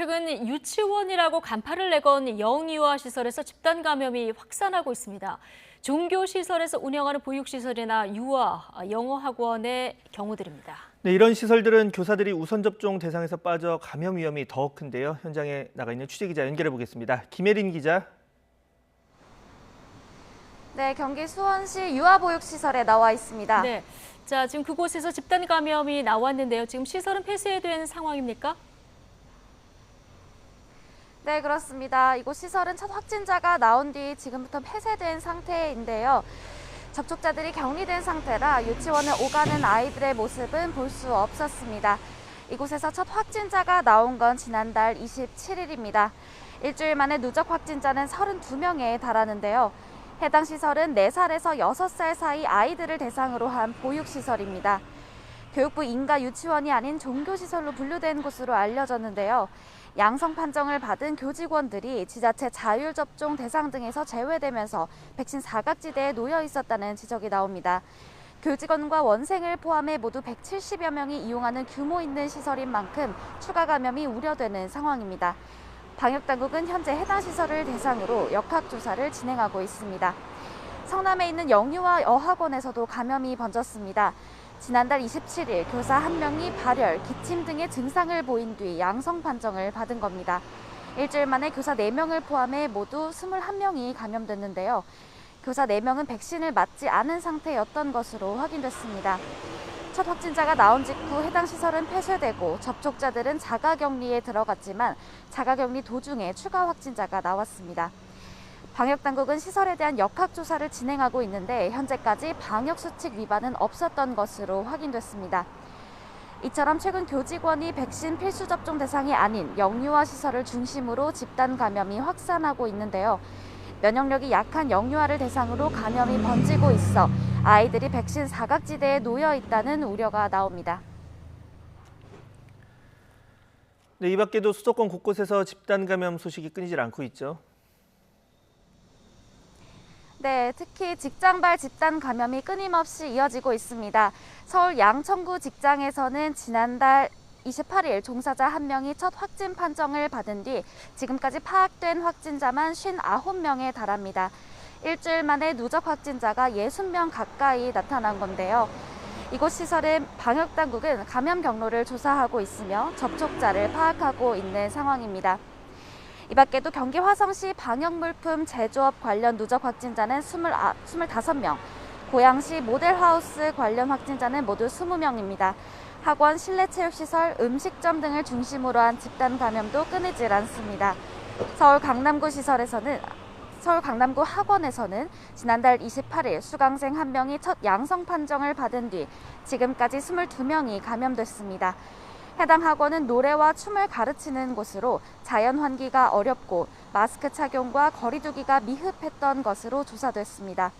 최근 유치원이라고 간판을 내건 영유아 시설에서 집단 감염이 확산하고 있습니다. 종교 시설에서 운영하는 보육시설이나 유아, 영어 학원의 경우들입니다. 네, 이런 시설들은 교사들이 우선 접종 대상에서 빠져 감염 위험이 더 큰데요. 현장에 나가 있는 취재기자 연결해 보겠습니다. 김혜린 기자. 네, 경기 수원시 유아보육시설에 나와 있습니다. 네, 자 지금 그곳에서 집단 감염이 나왔는데요. 지금 시설은 폐쇄된 상황입니까? 네, 그렇습니다. 이곳 시설은 첫 확진자가 나온 뒤 지금부터 폐쇄된 상태인데요. 접촉자들이 격리된 상태라 유치원을 오가는 아이들의 모습은 볼 수 없었습니다. 이곳에서 첫 확진자가 나온 건 지난달 27일입니다. 일주일 만에 누적 확진자는 32명에 달하는데요. 해당 시설은 4살에서 6살 사이 아이들을 대상으로 한 보육시설입니다. 교육부 인가 유치원이 아닌 종교시설로 분류된 곳으로 알려졌는데요. 양성 판정을 받은 교직원들이 지자체 자율접종 대상 등에서 제외되면서 백신 사각지대에 놓여 있었다는 지적이 나옵니다. 교직원과 원생을 포함해 모두 170여 명이 이용하는 규모 있는 시설인 만큼 추가 감염이 우려되는 상황입니다. 방역당국은 현재 해당 시설을 대상으로 역학조사를 진행하고 있습니다. 성남에 있는 영유아 어학원에서도 감염이 번졌습니다. 지난달 27일 교사 1명이 발열, 기침 등의 증상을 보인 뒤 양성 판정을 받은 겁니다. 일주일 만에 교사 4명을 포함해 모두 21명이 감염됐는데요. 교사 4명은 백신을 맞지 않은 상태였던 것으로 확인됐습니다. 첫 확진자가 나온 직후 해당 시설은 폐쇄되고 접촉자들은 자가격리에 들어갔지만 자가격리 도중에 추가 확진자가 나왔습니다. 방역당국은 시설에 대한 역학조사를 진행하고 있는데 현재까지 방역수칙 위반은 없었던 것으로 확인됐습니다. 이처럼 최근 교직원이 백신 필수 접종 대상이 아닌 영유아 시설을 중심으로 집단 감염이 확산하고 있는데요. 면역력이 약한 영유아를 대상으로 감염이 번지고 있어 아이들이 백신 사각지대에 놓여 있다는 우려가 나옵니다. 네, 이 밖에도 수도권 곳곳에서 집단 감염 소식이 끊이질 않고 있죠. 네, 특히 직장발 집단 감염이 끊임없이 이어지고 있습니다. 서울 양천구 직장에서는 지난달 28일 종사자 1명이 첫 확진 판정을 받은 뒤 지금까지 파악된 확진자만 59명에 달합니다. 일주일 만에 누적 확진자가 60명 가까이 나타난 건데요. 이곳 시설은 방역당국은 감염 경로를 조사하고 있으며 접촉자를 파악하고 있는 상황입니다. 이 밖에도 경기 화성시 방역물품 제조업 관련 누적 확진자는 25명, 고양시 모델하우스 관련 확진자는 모두 20명입니다. 학원, 실내체육시설, 음식점 등을 중심으로 한 집단 감염도 끊이질 않습니다. 서울 강남구 학원에서는 지난달 28일 수강생 1명이 첫 양성 판정을 받은 뒤 지금까지 22명이 감염됐습니다. 해당 학원은 노래와 춤을 가르치는 곳으로 자연 환기가 어렵고 마스크 착용과 거리 두기가 미흡했던 것으로 조사됐습니다.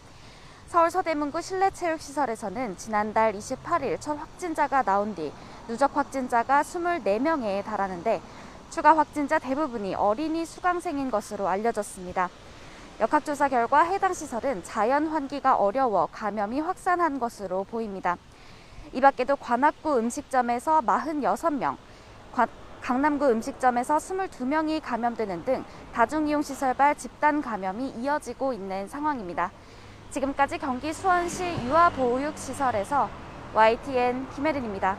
서울 서대문구 실내체육시설에서는 지난달 28일 첫 확진자가 나온 뒤 누적 확진자가 24명에 달하는데 추가 확진자 대부분이 어린이 수강생인 것으로 알려졌습니다. 역학조사 결과 해당 시설은 자연 환기가 어려워 감염이 확산한 것으로 보입니다. 이 밖에도 관악구 음식점에서 46명, 강남구 음식점에서 22명이 감염되는 등 다중이용시설발 집단 감염이 이어지고 있는 상황입니다. 지금까지 경기 수원시 유아보육시설에서 YTN 김혜린입니다.